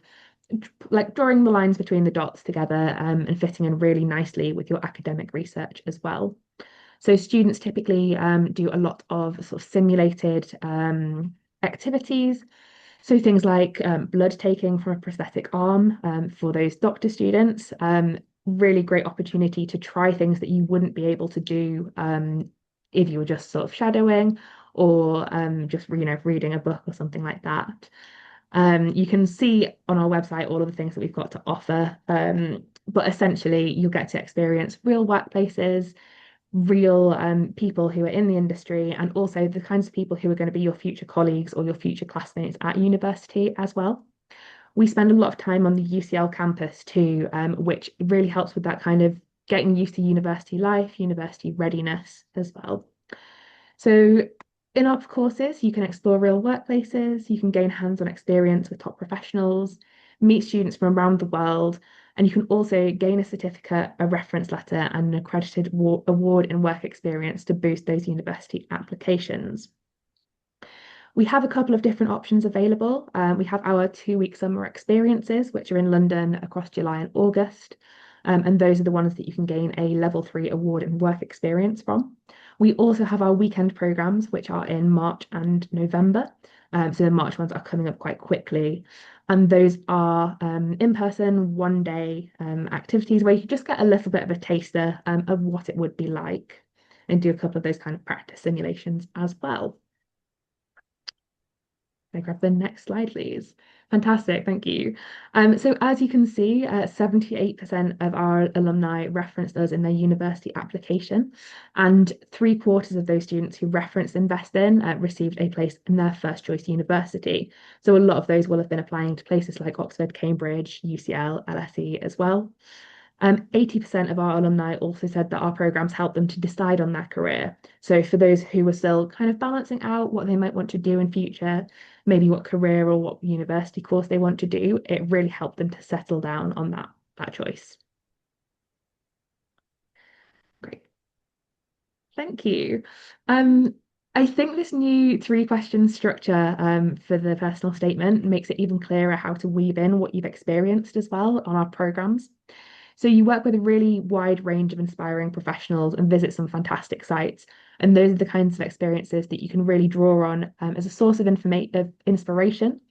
like drawing the lines between the dots together and fitting in really nicely with your academic research as well. So students typically do a lot of sort of simulated activities. So things like blood taking from a prosthetic arm for those doctor students. Really great opportunity to try things that you wouldn't be able to do if you were just sort of shadowing or just reading a book or something like that. You can see on our website all of the things that we've got to offer. But essentially, you'll get to experience real workplaces, real people who are in the industry, and also the kinds of people who are going to be your future colleagues or your future classmates at university as well. We spend a lot of time on the UCL campus too, which really helps with that kind of getting used to university life, university readiness as well. So in our courses, you can explore real workplaces, you can gain hands-on experience with top professionals, meet students from around the world, and you can also gain a certificate, a reference letter, and an accredited award in work experience to boost those university applications. We have a couple of different options available. We have our 2 week summer experiences, which are in London across July and August. And those are the ones that you can gain a level 3 award in work experience from. We also have our weekend programs, which are in March and November. So the March ones are coming up quite quickly. And those are in person, 1 day activities where you can just get a little bit of a taster of what it would be like and do a couple of those kind of practice simulations as well. Can I grab the next slide, please? Fantastic, thank you. So as you can see, 78% of our alumni referenced us in their university application, and 3/4 of those students who referenced Invest In received a place in their first choice university. So a lot of those will have been applying to places like Oxford, Cambridge, UCL, LSE as well. 80% of our alumni also said that our programs helped them to decide on their career. So for those who were still kind of balancing out what they might want to do in future, maybe what career or what university course they want to do, it really helped them to settle down on that choice. Great. Thank you. Um, I think this new 3 question structure for the personal statement makes it even clearer how to weave in what you've experienced as well on our programs. So you work with a really wide range of inspiring professionals and visit some fantastic sites. And those are the kinds of experiences that you can really draw on as a source of inspiration,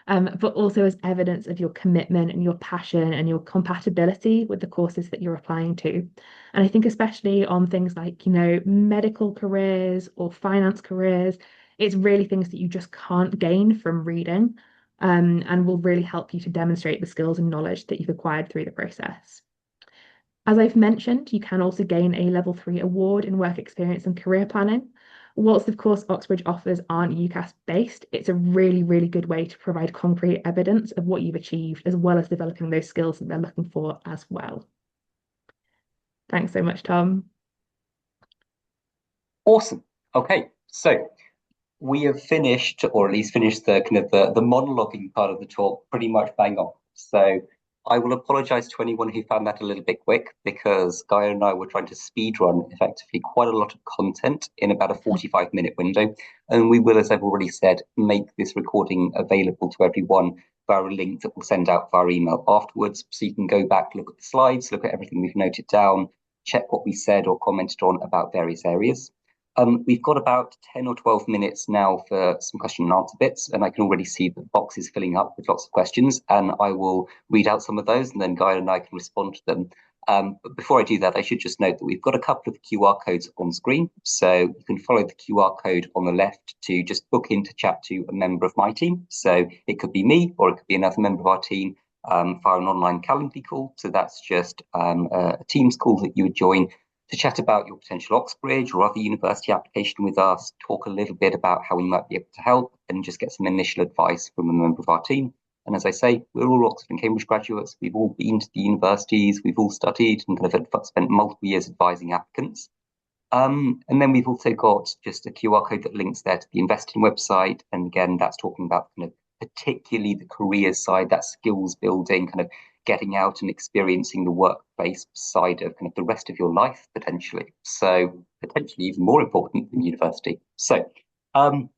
but also as evidence of your commitment and your passion and your compatibility with the courses that you're applying to. And I think especially on things like, medical careers or finance careers, it's really things that you just can't gain from reading, and will really help you to demonstrate the skills and knowledge that you've acquired through the process. As I've mentioned, you can also gain a level 3 award in work experience and career planning. Whilst, of course, Oxbridge offers aren't UCAS based, it's a really, really good way to provide concrete evidence of what you've achieved, as well as developing those skills that they're looking for as well. Thanks so much, Tom. Awesome. Okay, so we have finished, or at least finished the kind of the monologuing part of the talk pretty much bang on. So I will apologize to anyone who found that a little bit quick because Guy and I were trying to speed run effectively quite a lot of content in about a 45-minute window. And we will, as I've already said, make this recording available to everyone via a link that we'll send out via email afterwards. So you can go back, look at the slides, look at everything we've noted down, check what we said or commented on about various areas. We've got about 10 or 12 minutes now for some question and answer bits, and I can already see the box is filling up with lots of questions, and I will read out some of those, and then Guy and I can respond to them. But before I do that, I should just note that we've got a couple of QR codes on screen, so you can follow the QR code on the left to just book in to chat to a member of my team. So it could be me, or it could be another member of our team via an online Calendly call. So that's just a Teams call that you would join to chat about your potential Oxbridge or other university application with us, talk a little bit about how we might be able to help, and just get some initial advice from a member of our team. And as I say, we're all Oxford and Cambridge graduates. We've all been to the universities, we've all studied and kind of spent multiple years advising applicants. And then we've also got just a QR code that links there to the Investing website. And again, that's talking about kind of particularly the careers side, that skills building, kind of getting out and experiencing the workplace side of kind of the rest of your life potentially. So potentially even more important than university. So what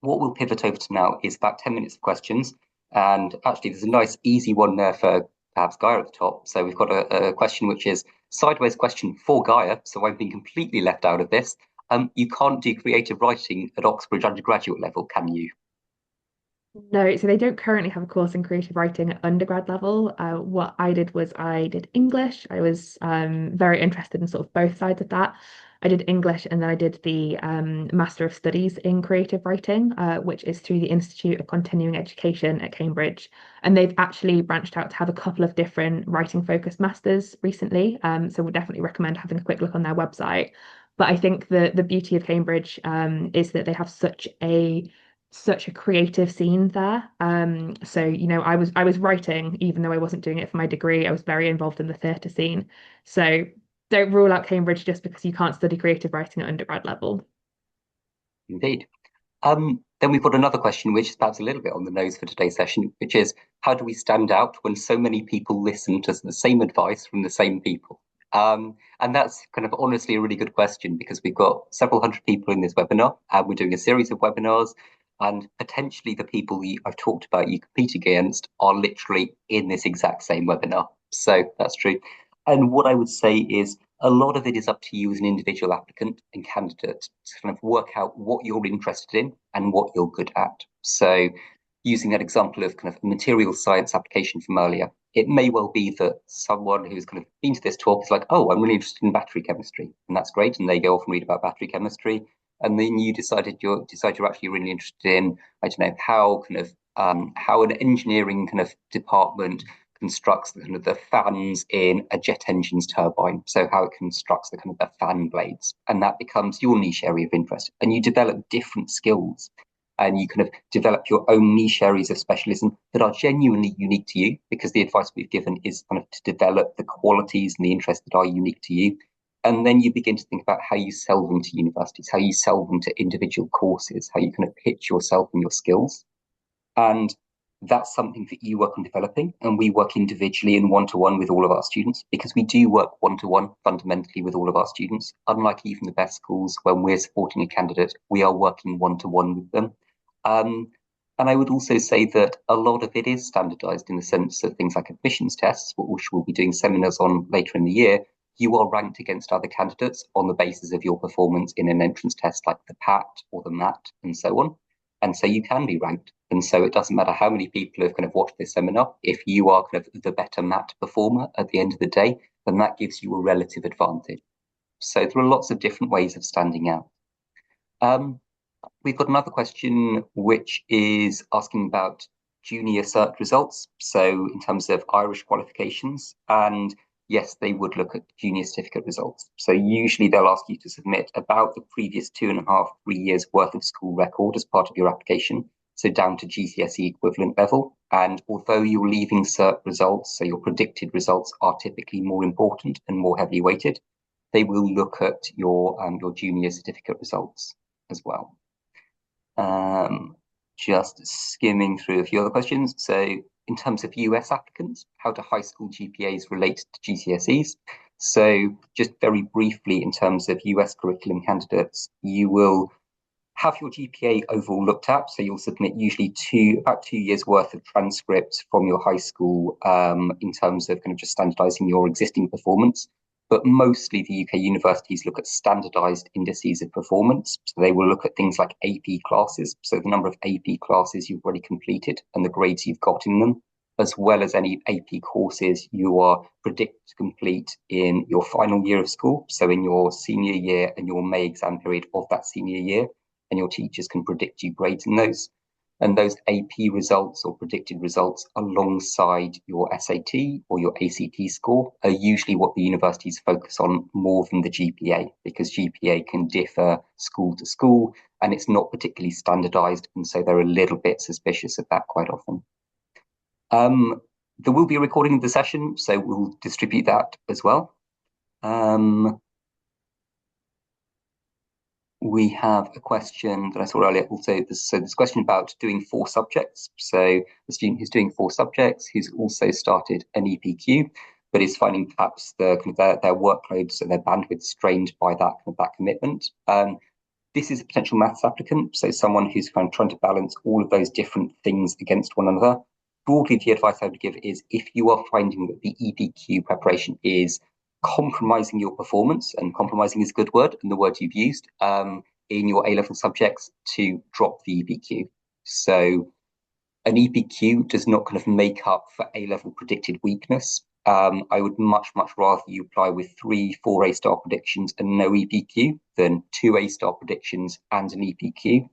we'll pivot over to now is about 10 minutes of questions. And actually there's a nice easy one there for perhaps Gaia at the top. So we've got a question which is sideways question for Gaia. So I've been completely left out of this. You can't do creative writing at Oxbridge undergraduate level, can you? No, so they don't currently have a course in creative writing at undergrad level. What I did was I did English. I was very interested in sort of both sides of that. I did English, and then I did the Master of Studies in Creative Writing, which is through the Institute of Continuing Education at Cambridge. And they've actually branched out to have a couple of different writing focused masters recently. So we'll definitely recommend having a quick look on their website. But I think the beauty of Cambridge is that they have such a creative scene there. So I was writing even though I wasn't doing it for my degree. I was very involved in the theatre scene. So don't rule out Cambridge just because you can't study creative writing at undergrad level. Indeed. Then we've got another question, which is perhaps a little bit on the nose for today's session, which is how do we stand out when so many people listen to the same advice from the same people? And that's kind of honestly a really good question because we've got several hundred people in this webinar, and we're doing a series of webinars, and potentially the people I've talked about you compete against are literally in this exact same webinar. So that's true. And what I would say is a lot of it is up to you as an individual applicant and candidate to kind of work out what you're interested in and what you're good at. So using that example of kind of material science application from earlier, it may well be that someone who's kind of been to this talk is like, oh, I'm really interested in battery chemistry, and that's great. And they go off and read about battery chemistry. And then you decide you're actually really interested in, I don't know, how an engineering kind of department constructs the kind of the fans in a jet engine's turbine. So how it constructs the kind of the fan blades, and that becomes your niche area of interest. And you develop different skills, and you kind of develop your own niche areas of specialism that are genuinely unique to you. Because the advice we've given is kind of to develop the qualities and the interests that are unique to you. And then you begin to think about how you sell them to universities, how you sell them to individual courses, how you kind of pitch yourself and your skills. And that's something that you work on developing, and we work individually and one-to-one with all of our students, because we do work one-to-one fundamentally with all of our students. Unlike even the best schools, when we're supporting a candidate, we are working one-to-one with them. And I would also say that a lot of it is standardized in the sense of things like admissions tests, which we'll be doing seminars on later in the year. You are ranked against other candidates on the basis of your performance in an entrance test like the PAT or the MAT and so on. And so you can be ranked. And so it doesn't matter how many people have kind of watched this seminar. If you are kind of the better MAT performer at the end of the day, then that gives you a relative advantage. So there are lots of different ways of standing out. We've got another question, which is asking about junior cert results. So in terms of Irish qualifications, and yes, they would look at junior certificate results. So usually they'll ask you to submit about the previous 2.5, 3 years worth of school record as part of your application. So down to GCSE equivalent level. And although your leaving cert results, so your predicted results, are typically more important and more heavily weighted, they will look at your junior certificate results as well. Just skimming through a few other questions. So in terms of US applicants, how do high school GPAs relate to GCSEs? So just very briefly, in terms of US curriculum candidates, you will have your GPA overall looked at. So you'll submit usually about 2 years worth of transcripts from your high school in terms of kind of just standardizing your existing performance. But mostly the UK universities look at standardized indices of performance. So they will look at things like AP classes, so the number of AP classes you've already completed and the grades you've got in them, as well as any AP courses you are predicted to complete in your final year of school, so in your senior year and your May exam period of that senior year, and your teachers can predict you grades in those. And those AP results or predicted results alongside your SAT or your ACT score are usually what the universities focus on more than the GPA, because GPA can differ school to school and it's not particularly standardized. And so they're a little bit suspicious of that quite often. There will be a recording of the session, so we'll distribute that as well. We have a question that I saw earlier also. This question about doing 4 subjects. So the student who's doing 4 subjects, who's also started an EPQ, but is finding perhaps their workload, so their bandwidth strained by that commitment. This is a potential maths applicant, so someone who's kind of trying to balance all of those different things against one another. Broadly, the advice I would give is if you are finding that the EPQ preparation is compromising your performance, and compromising is a good word, and the word you've used, in your A-level subjects, to drop the EPQ. So an EPQ does not kind of make up for A-level predicted weakness. I would much, much rather you apply with 3 4 A-star predictions and no EPQ than 2 A-star predictions and an EPQ,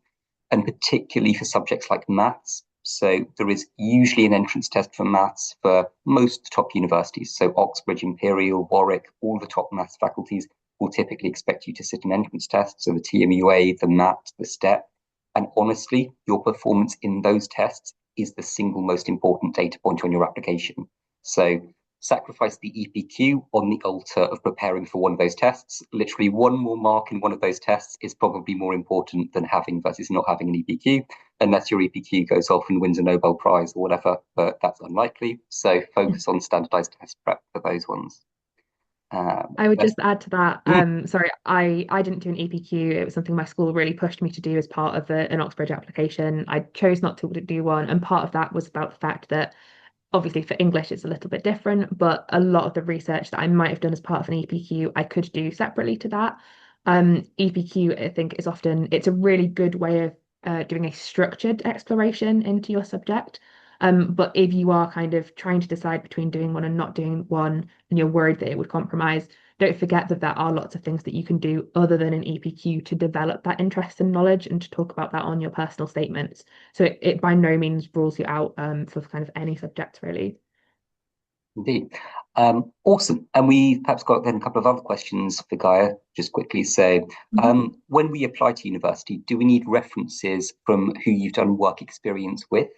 and particularly for subjects like maths. So there is usually an entrance test for maths for most top universities. So Oxbridge, Imperial, Warwick, all the top maths faculties will typically expect you to sit an entrance test. So the TMUA, the MAT, the STEP. And honestly, your performance in those tests is the single most important data point on your application. So sacrifice the EPQ on the altar of preparing for one of those tests. Literally, one more mark in one of those tests is probably more important than having versus not having an EPQ, unless your EPQ goes off and wins a Nobel Prize or whatever, but that's unlikely. So focus on standardized test prep for those ones. I would Let's, just add to that. Sorry, I didn't do an EPQ. It was something my school really pushed me to do as part of an Oxbridge application. I chose not to do one, and part of that was about the fact that obviously for English it's a little bit different, but a lot of the research that I might have done as part of an EPQ, I could do separately to that. EPQ, I think, is often it's a really good way of doing a structured exploration into your subject. But if you are kind of trying to decide between doing one and not doing one, and you're worried that it would compromise, don't forget that there are lots of things that you can do other than an EPQ to develop that interest and knowledge and to talk about that on your personal statements. So it by no means rules you out for kind of any subject, really. indeed. Awesome. And we've perhaps got then a couple of other questions for Gaia, just quickly. So, Mhm. when we apply to university, do we need references from who you've done work experience with?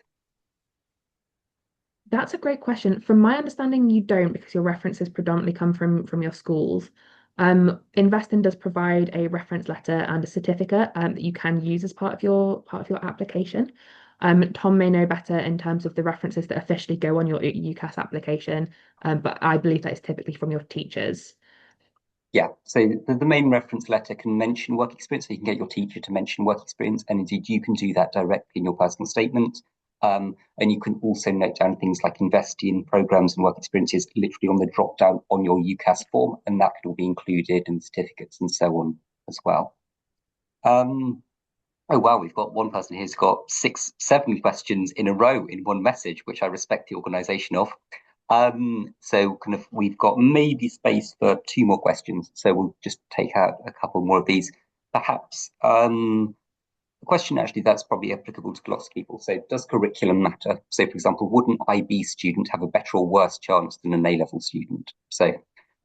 That's a great question. From my understanding, you don't because your references predominantly come from your schools. Investing does provide a reference letter and a certificate that you can use as part of your application. Tom may know better in terms of the references that officially go on your UCAS application, but I believe that is typically from your teachers. Yeah, so the main reference letter can mention work experience, so you can get your teacher to mention work experience, and indeed you can do that directly in your personal statement. And you can also note down things like investing programs and work experiences literally on the drop down on your UCAS form, and that can all be included in certificates and so on as well. Um, oh wow, we've got one person who's got 6 7 questions in a row in one message, which I respect the organization of. So kind of we've got maybe space for 2 more questions. So we'll just take out a couple more of these. Perhaps a question actually that's probably applicable to lots of people. So does curriculum matter? So for example, would an IB student have a better or worse chance than an A-level student? So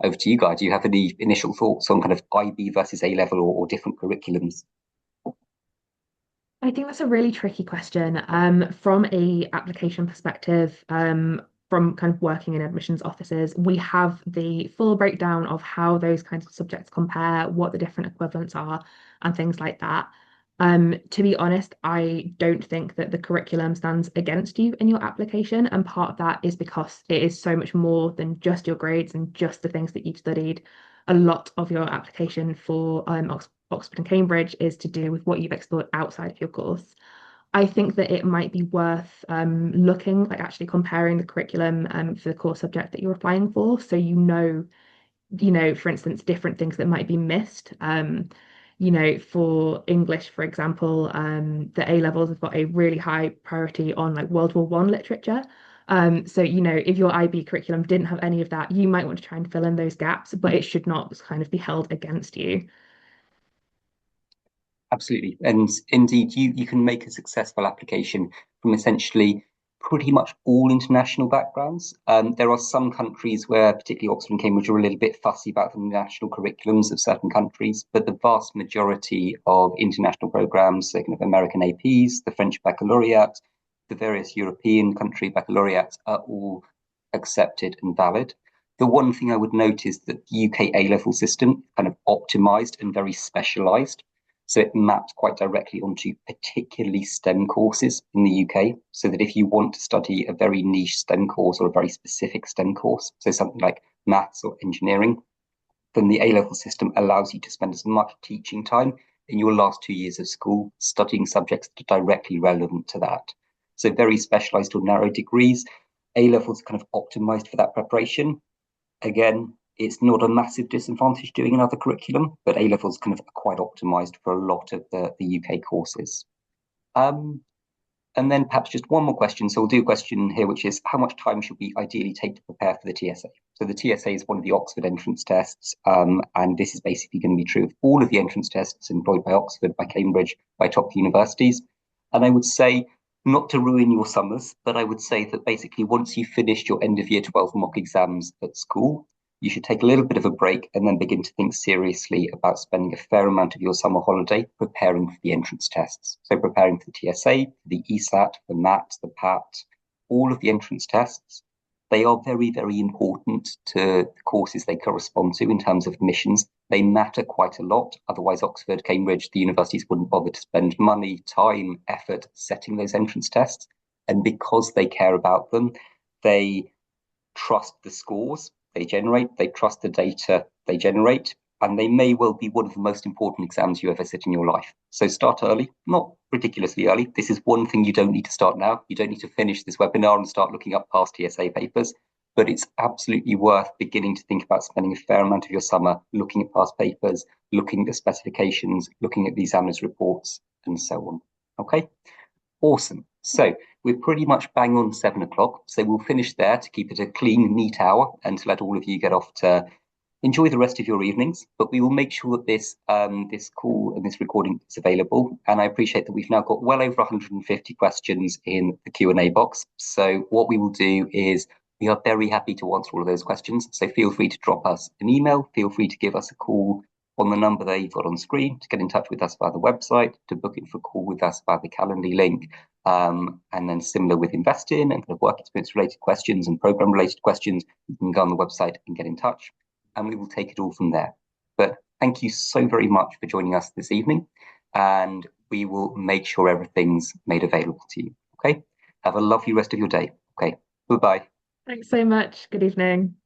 over to you guys. Do you have any initial thoughts on kind of IB versus A-level or different curriculums? I think that's a really tricky question. From a application perspective, from kind of working in admissions offices, we have the full breakdown of how those kinds of subjects compare, what the different equivalents are, and things like that. To be honest, I don't think that the curriculum stands against you in your application, and part of that is because it is so much more than just your grades and just the things that you've studied. A lot of your application for Oxford and Cambridge is to do with what you've explored outside of your course. I think that it might be worth looking, like actually comparing the curriculum for the core subject that you're applying for, so for instance, different things that might be missed. For English, for example, the A levels have got a really high priority on like World War One literature. So, if your IB curriculum didn't have any of that, you might want to try and fill in those gaps, but it should not kind of be held against you. Absolutely. And indeed, you can make a successful application from essentially pretty much all international backgrounds. There are some countries where, particularly Oxford and Cambridge, are a little bit fussy about the national curriculums of certain countries, but the vast majority of international programs, so kind of American APs, the French baccalaureate, the various European country baccalaureates are all accepted and valid. The one thing I would note is that the UK A level system kind of optimized and very specialized. So it maps quite directly onto particularly STEM courses in the UK. So that if you want to study a very niche STEM course or a very specific STEM course, so something like maths or engineering, then the A level system allows you to spend as much teaching time in your last 2 years of school studying subjects that are directly relevant to that. So very specialized or narrow degrees. A levels kind of optimized for that preparation. Again, it's not a massive disadvantage doing another curriculum, but A levels kind of quite optimized for a lot of the UK courses. Um, And then perhaps just one more question. So we'll do a question here, which is how much time should we ideally take to prepare for the TSA? So the TSA is one of the Oxford entrance tests, and this is basically going to be true of all of the entrance tests employed by Oxford, by Cambridge, by top universities. And I would say, not to ruin your summers, but I would say that basically once you've finished your end of year 12 mock exams at school, you should take a little bit of a break and then begin to think seriously about spending a fair amount of your summer holiday preparing for the entrance tests. So preparing for the TSA, the ESAT, the MAT, the PAT, all of the entrance tests. They are very, very important to the courses they correspond to in terms of admissions. They matter quite a lot. Otherwise, Oxford, Cambridge, the universities wouldn't bother to spend money, time, effort setting those entrance tests. And because they care about them, they trust the scores they generate, they trust the data they generate, and they may well be one of the most important exams you ever sit in your life. So start early, not ridiculously early. This is one thing you don't need to start now. You don't need to finish this webinar and start looking up past TSA papers, but it's absolutely worth beginning to think about spending a fair amount of your summer looking at past papers, looking at the specifications, looking at the examiner's reports, and so on. Okay, awesome. So we're pretty much bang on 7 o'clock. So we'll finish there to keep it a clean, neat hour and to let all of you get off to enjoy the rest of your evenings. But we will make sure that this call and this recording is available. And I appreciate that we've now got well over 150 questions in the Q&A box. So what we will do is we are very happy to answer all of those questions. So feel free to drop us an email. Feel free to give us a call on the number that you've got on screen, to get in touch with us via the website, to book in for a call with us via the Calendly link. And then similar with investing and kind of work experience related questions and program related questions, you can go on the website and get in touch, and we will take it all from there. But thank you so very much for joining us this evening, and we will make sure everything's made available to you. Okay, have a lovely rest of your day. Okay, goodbye. Thanks so much. Good evening.